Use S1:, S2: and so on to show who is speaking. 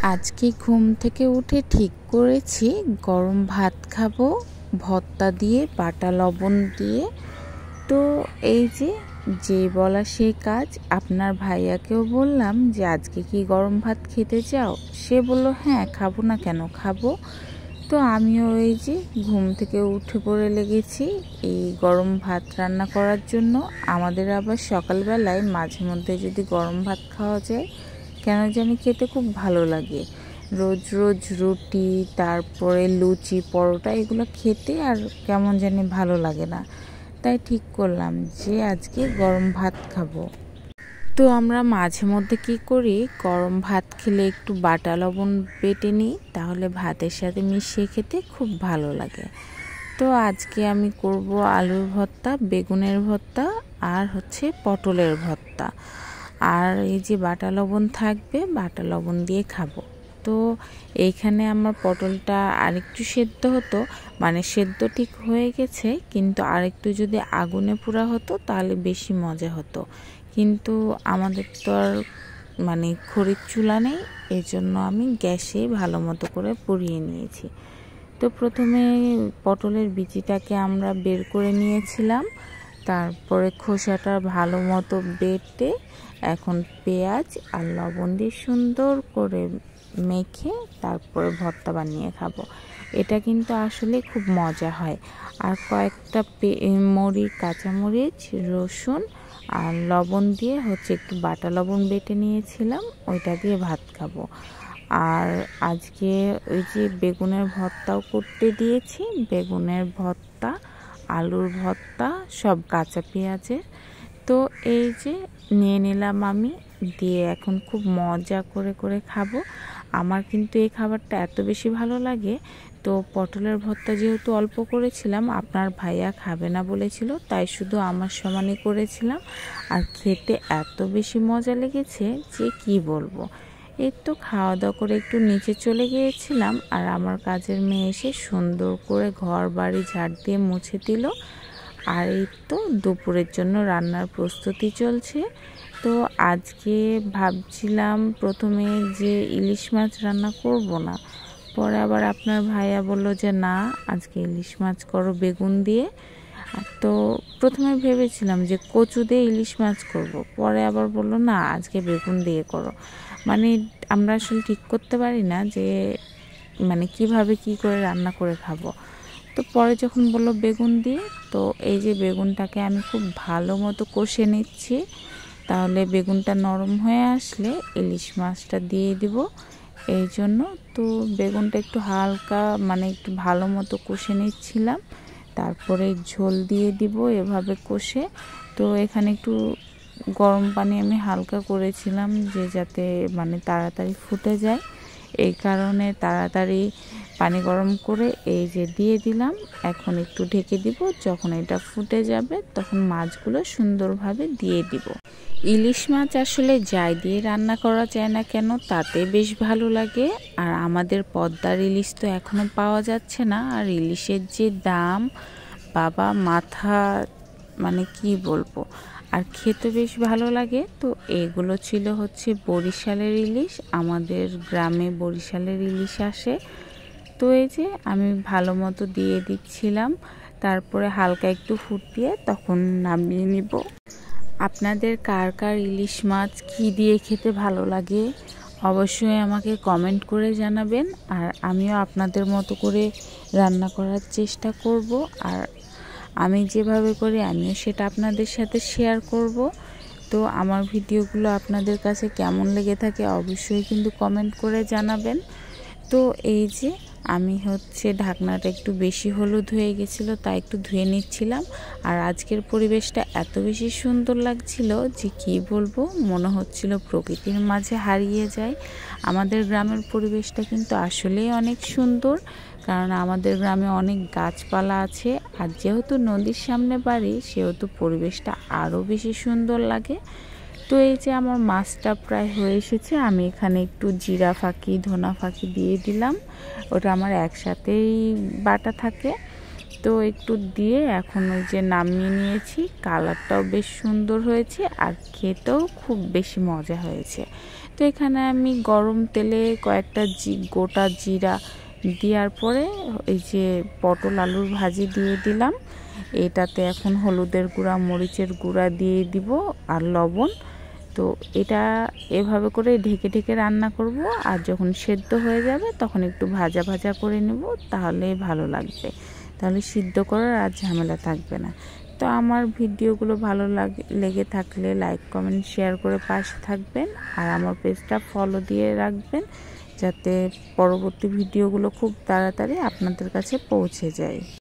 S1: আজকে ঘুম থেকে উঠে ঠিক করেছি গরম ভাত খাবো ভর্তা দিয়ে বাটা লবণ দিয়ে। তো এই যে বলা সেই কাজ। আপনার ভাইয়াকেও বললাম যে আজকে কি গরম ভাত খেতে চাও? সে বলল হ্যাঁ, খাবো না কেন, খাবো। তো আমিও এই যে ঘুম থেকে উঠে পড়ে লেগেছি এই গরম ভাত রান্না করার জন্য। আমাদের আবার সকালবেলায় মাঝে মধ্যে যদি গরম ভাত খাওয়া যায় কেন জানি খেতে খুব ভালো লাগে। রোজ রোজ রুটি, তারপরে লুচি, পরোটা এগুলো খেতে আর কেমন জানি ভালো লাগে না। তাই ঠিক করলাম যে আজকে গরম ভাত খাবো। তো আমরা মাঝে মধ্যে কি করি, গরম ভাত খেলে একটু বাটা লবণ বেটে নিই, তাহলে ভাতের সাথে মিশিয়ে খেতে খুব ভালো লাগে। তো আজকে আমি করব আলুর ভর্তা, বেগুনের ভর্তা আর পটলের ভর্তা। আর এই যে বাটা লবণ থাকবে, বাটা লবণ দিয়ে খাবো। তো এইখানে আমার পটলটা আরেকটু সেদ্ধ হতো, মানে সেদ্ধ ঠিক হয়ে গেছে, কিন্তু আরেকটু যদি আগুনে পোড়া হতো তাহলে বেশি মজা হতো। কিন্তু আমাদের তো আর মানে খড়ির চুলা নেই, এই জন্য আমি গ্যাসে ভালো মতো করে পুড়িয়ে নিয়েছি। তো প্রথমে পটলের বিচিটাকে আমরা বের করে নিয়েছিলাম, তারপরে খোসাটা ভালো মতো বেটে এখন পেঁয়াজ আর লবণ দিয়ে সুন্দর করে মেখে তারপরে ভর্তা বানিয়ে খাবো। এটা কিন্তু আসলে খুব মজা হয়। আর কয়েকটা কাঁচামরিচ, রসুন আর লবণ দিয়ে একটু বাটা লবণ বেটে নিয়েছিলাম, ওইটা দিয়ে ভাত খাবো। আর আজকে ওই যে বেগুনের ভর্তাও করতে দিয়েছি, বেগুনের ভর্তা, আলুর ভর্তা, সব কাঁচা পেঁয়াজের। তো এই যে নিয়ে নিলাম আমি, দিয়ে এখন খুব মজা করে করে খাবো। আমার কিন্তু এই খাবারটা এত বেশি ভালো লাগে। তো পটলের ভর্তা যেহেতু অল্প করেছিলাম, আপনার ভাইয়া খাবে না বলেছিল, তাই শুধু আমার সমানই করেছিলাম। আর খেতে এত বেশি মজা লেগেছে যে কি বলবো। এই তো খাওয়া দাওয়া করে একটু নিচে চলে গিয়েছিলাম, আর আমার কাজের মেয়ে এসে সুন্দর করে ঘর বাড়ি ঝাড় দিয়ে মুছে দিল। আর এই তো দুপুরের জন্য রান্নার প্রস্তুতি চলছে। তো আজকে ভাবছিলাম প্রথমে যে ইলিশ মাছ রান্না করব না, পরে আবার আপনার ভাইয়া বলল যে না, আজকে ইলিশ মাছ করো বেগুন দিয়ে। তো প্রথমে ভেবেছিলাম যে কচু দিয়ে ইলিশ মাছ করব, পরে আবার বলল না, আজকে বেগুন দিয়ে করো। মানে আমরা আসলে ঠিক করতে পারি না যে মানে কিভাবে কি করে রান্না করে খাবো। তো পরে যখন বললো বেগুন দিয়ে, তো এই যে বেগুনটাকে আমি খুব ভালো মতো কষে নিচ্ছি, তাহলে বেগুনটা নরম হয়ে আসলে ইলিশ মাছটা দিয়ে দিব। এই জন্য তো বেগুনটা একটু হালকা মানে একটু ভালো মতো কষে নিচ্ছিলাম, তারপরে ঝোল দিয়ে দিব এভাবে কষে। তো এখানে একটু গরম পানি আমি হালকা করেছিলাম যে যাতে মানে তাড়াতাড়ি ফুটে যায়, এই কারণে তাড়াতাড়ি পানি গরম করে এই যে দিয়ে দিলাম। এখন একটু ঢেকে দিব, যখন এটা ফুটে যাবে তখন মাছগুলো সুন্দরভাবে দিয়ে দিব। ইলিশ মাছ আসলে যাই দিয়ে রান্না করা যায় না কেন তাতে বেশ ভালো লাগে। আর আমাদের পদ্মার ইলিশ তো এখনো পাওয়া যাচ্ছে না, আর ইলিশের যে দাম বাবা, মাথা মানে কি বলবো। আর খেতে বেশ ভালো লাগে। তো এগুলো ছিল বরিশালের ইলিশ, আমাদের গ্রামে বরিশালের ইলিশ আসে। তো এই যে আমি ভালো মতো দিয়ে দিচ্ছিলাম, তারপরে হালকা একটু ফুটিয়ে তখন নামিয়ে নিব। আপনাদের কার কার ইলিশ মাছ কী দিয়ে খেতে ভালো লাগে অবশ্যই আমাকে কমেন্ট করে জানাবেন। আর আমিও আপনাদের মতো করে রান্না করার চেষ্টা করব, আর আমি যেভাবে করি আমিও সেটা আপনাদের সাথে শেয়ার করব। তো আমার ভিডিওগুলো আপনাদের কাছে কেমন লেগে থাকে অবশ্যই কিন্তু কমেন্ট করে জানাবেন। তো এই যে আমি ঢাকনাটা একটু বেশি হলুদ হয়ে গেছিলো, তাই একটু ধুয়ে নিচ্ছিলাম। আর আজকের পরিবেশটা এত বেশি সুন্দর লাগছিল যে কি বলবো, মনে হচ্ছিল প্রকৃতির মাঝে হারিয়ে যায়। আমাদের গ্রামের পরিবেশটা কিন্তু আসলেই অনেক সুন্দর, কারণ আমাদের গ্রামে অনেক গাছপালা আছে। আর যেহেতু নদীর সামনে বাড়ি, সেহেতু পরিবেশটা আরও বেশি সুন্দর লাগে। তো এই যে আমার মাছটা প্রায় হয়ে এসেছে, আমি এখানে একটু জিরা ফাঁকি, ধনা ফাঁকি দিয়ে দিলাম, ওটা আমার একসাথেই বাটা থাকে। তো একটু দিয়ে এখন ওই যে নামিয়ে নিয়েছি। কালারটাও বেশ সুন্দর হয়েছে আর খেতেও খুব বেশি মজা হয়েছে। তো তো এখানে আমি গরম তেলে কয়েকটা গোটা জিরা দেওয়ার পরে এই যে পটল আলুর ভাজি দিয়ে দিলাম। এটাতে এখন হলুদের গুঁড়া, মরিচের গুঁড়া দিয়ে দিব আর লবণ। তো এটা এভাবে করে ঢেকে ঢেকে রান্না করব, আর যখন সেদ্ধ হয়ে যাবে তখন একটু ভাজা ভাজা করে নেব, তাহলে ভালো লাগবে, তাহলে সিদ্ধ করার আর ঝামেলা থাকবে না। তো আমার ভিডিওগুলো ভালো লেগে থাকলে লাইক কমেন্ট শেয়ার করে পাশে থাকবেন, আর আমার পেজটা ফলো দিয়ে রাখবেন যাতে পরবর্তী ভিডিওগুলো খুব তাড়াতাড়ি আপনাদের কাছে পৌঁছে যায়।